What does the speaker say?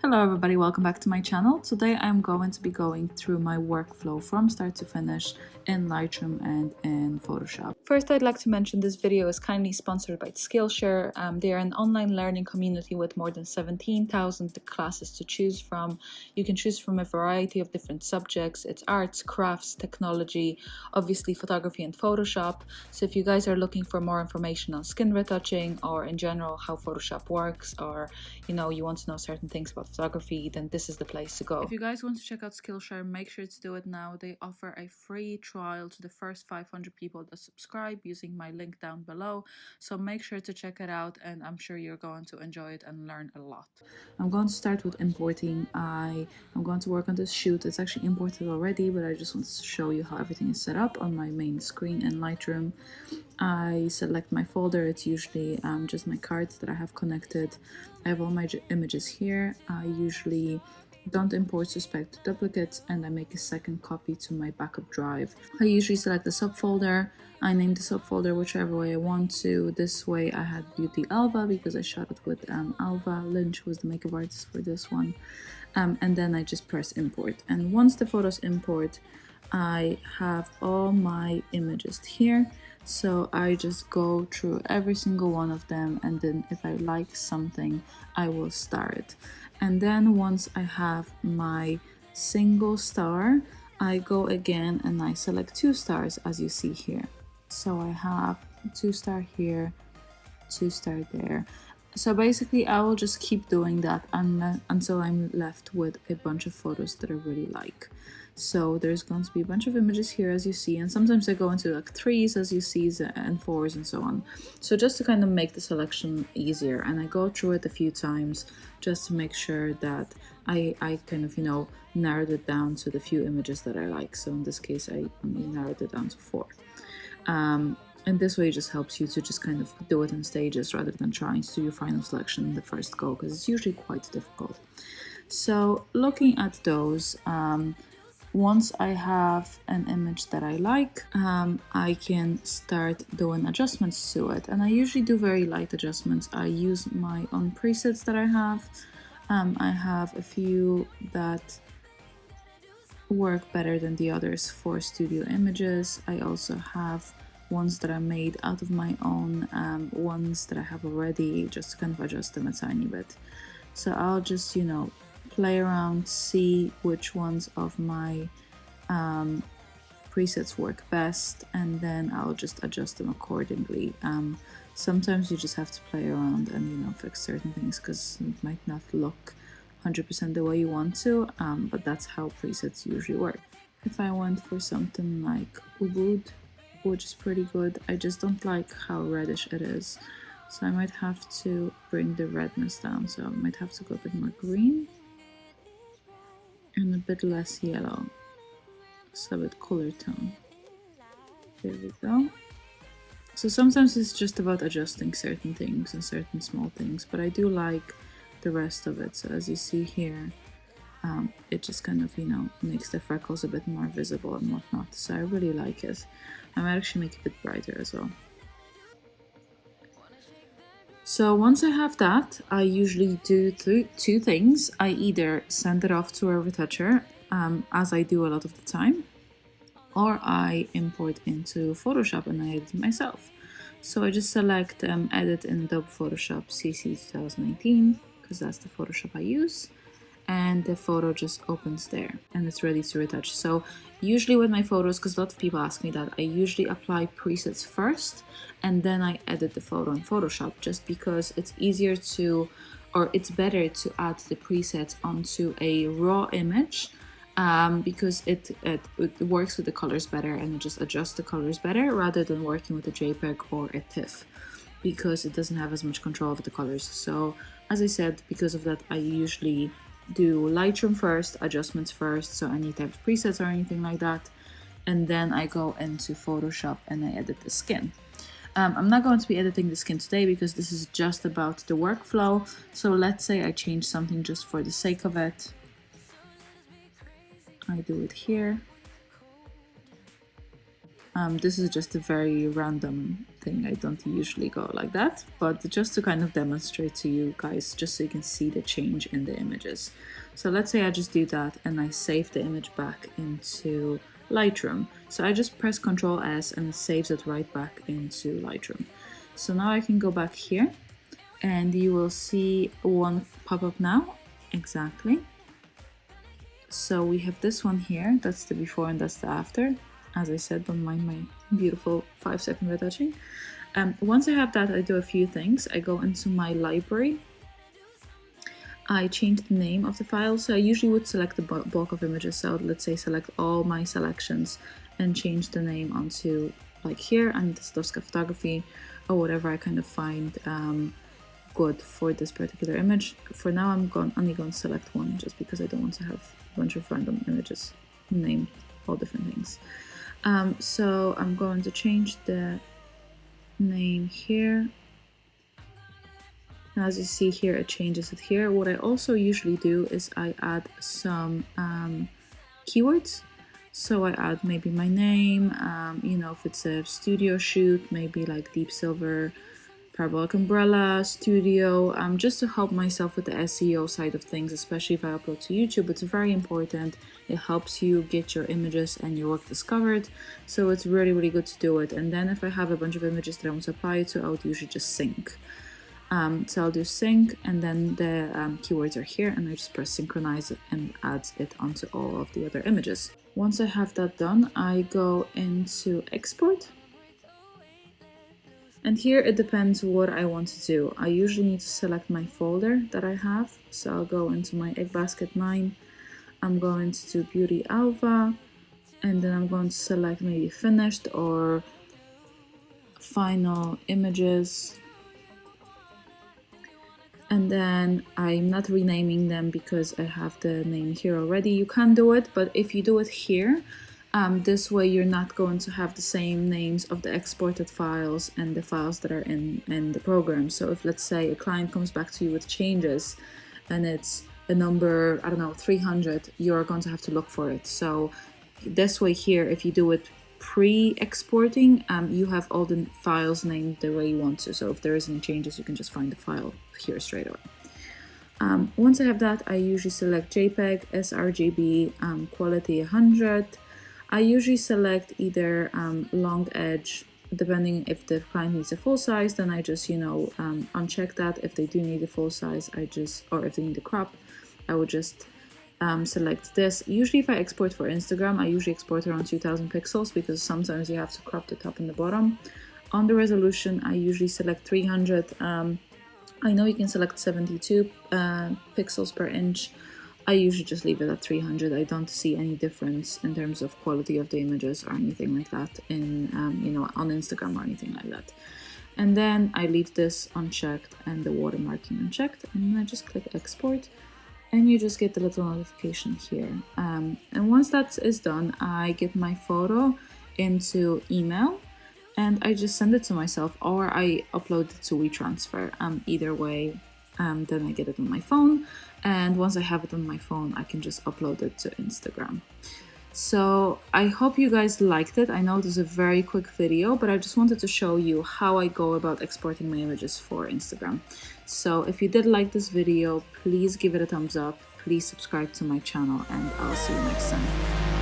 Hello everybody, welcome back to my channel. Today I'm going to be going through my workflow from start to finish in Lightroom and in Photoshop. First, I'd like to mention this video is kindly sponsored by Skillshare. They are an online learning community with more than 17,000 classes to choose from. You can choose from a variety of different subjects. It's arts, crafts, technology, obviously photography and Photoshop. So if you guys are looking for more information on skin retouching or in general how Photoshop works, or you want to know certain things about photography, then this is the place to go. If you guys want to check out Skillshare, make sure to do it now. They offer a free trial to the first 500 people that subscribe using my link down below. So make sure to check it out, and I'm sure you're going to enjoy it and learn a lot. I'm going to start with importing. I'm going to work on this shoot. It's actually imported already, but I just want to show you how everything is set up on my main screen in Lightroom. I select my folder. It's usually just my cards that I have connected. I have all my images here. I usually don't import suspect duplicates, and I make a second copy to my backup drive. I usually select the subfolder. I name the subfolder whichever way I want to. This way I had Beauty Alva because I shot it with Alva. Lynch was the makeup artist for this one. And then I just press import. And once the photos import, I have all my images here. So I just go through every single one of them, and then if I like something, I will star it. And then once I have my single star, I go again and I select 2 stars, as you see here. So I have 2 star here, 2 star there. So basically I will just keep doing that until I'm left with a bunch of photos that I really like. So there's going to be a bunch of images here, as you see, and sometimes I go into like 3s, as you see, and 4s and so on. So just to kind of make the selection easier, and I go through it a few times just to make sure that I kind of, narrowed it down to the few images that I like. So in this case, I narrowed it down to 4. And this way it just helps you to just kind of do it in stages rather than trying to do your final selection in the first go, because it's usually quite difficult. So looking at those, once I have an image that I like, I can start doing adjustments to it. And I usually do very light adjustments. I use my own presets that I have. I have a few that work better than the others for studio images. I also have ones that I made out of my own, ones that I have already, just to kind of adjust them a tiny bit. So I'll just, play around, see which ones of my presets work best, and then I'll just adjust them accordingly. Sometimes you just have to play around and fix certain things because it might not look 100% the way you want to, but that's how presets usually work. If I went for something like Ubud, which is pretty good, I just don't like how reddish it is, so I might have to bring the redness down. So I might have to go a bit more green and a bit less yellow, so a bit cooler tone. There we go. So sometimes it's just about adjusting certain things and certain small things, but I do like the rest of it. So as you see here, it just kind of makes the freckles a bit more visible and whatnot, so I really like it. I might actually make it a bit brighter as well. So once I have that, I usually do two things. I either send it off to a retoucher, as I do a lot of the time, or I import into Photoshop and I edit it myself. So I just select edit in Adobe Photoshop CC 2018, because that's the Photoshop I use, and the photo just opens there and it's ready to retouch. So usually with my photos, because a lot of people ask me that, I usually apply presets first and then I edit the photo in Photoshop, just because it's easier to, or it's better to add the presets onto a raw image, because it works with the colors better and it just adjusts the colors better rather than working with a JPEG or a TIFF, because it doesn't have as much control over the colors. So as I said, because of that, I usually do Lightroom first, adjustments first, so any type of presets or anything like that, and then I go into Photoshop and I edit the skin. I'm not going to be editing the skin today because this is just about the workflow. So let's say I change something just for the sake of it. I do it here. This is just a very random thing. I don't usually go like that, but just to kind of demonstrate to you guys, just so you can see the change in the images. So let's say I just do that and I save the image back into Lightroom. So I just press Ctrl S and it saves it right back into Lightroom. So now I can go back here and you will see one pop up now. Exactly. So we have this one here, that's the before and that's the after. As I said, don't mind my beautiful 5-second retouching. Once I have that, I do a few things. I go into my library. I change the name of the file. So I usually would select the bulk of images. So let's say select all my selections and change the name onto like here, and Stowska photography or whatever I kind of find good for this particular image. For now, I'm only going to select one just because I don't want to have a bunch of random images named all different things. So I'm going to change the name here. Now, as you see here, it changes it here. What I also usually do is I add some keywords. So I add maybe my name, you know, if it's a studio shoot, maybe like deep silver, parabolic umbrella, studio, just to help myself with the SEO side of things, especially if I upload to YouTube. It's very important. It helps you get your images and your work discovered. So it's really, really good to do it. And then if I have a bunch of images that I want to apply it to, I would usually just sync. So I'll do sync and then the keywords are here and I just press synchronize it and adds it onto all of the other images. Once I have that done, I go into export. And here it depends what I want to do. I usually need to select my folder that I have. So I'll go into my egg basket 9. I'm going to do beauty alpha. And then I'm going to select maybe finished or final images. And then I'm not renaming them because I have the name here already. You can do it, but if you do it here, this way you're not going to have the same names of the exported files and the files that are in the program. So if, let's say, a client comes back to you with changes and it's a number, I don't know, 300, you're going to have to look for it. So this way here, if you do it pre-exporting, you have all the files named the way you want to. So if there is any changes, you can just find the file here straight away. Once I have that, I usually select JPEG, srgb, quality 100. I usually select either long edge, depending if the client needs a full size, then I just, you know, uncheck that. If they do need a full size, or if they need a crop, I would just select this. Usually if I export for Instagram, I usually export around 2000 pixels because sometimes you have to crop the top and the bottom. On the resolution, I usually select 300. I know you can select 72 pixels per inch. I usually just leave it at 300. I don't see any difference in terms of quality of the images or anything like that in, you know, on Instagram or anything like that. And then I leave this unchecked and the watermarking unchecked, and then I just click export, and you just get the little notification here. And once that is done, I get my photo into email, and I just send it to myself, or I upload it to WeTransfer. Either way, then I get it on my phone, and once I have it on my phone, I can just upload it to Instagram. So I hope you guys liked it. I know this is a very quick video, but I just wanted to show you how I go about exporting my images for Instagram. So if you did like this video, please give it a thumbs up, please subscribe to my channel, and I'll see you next time.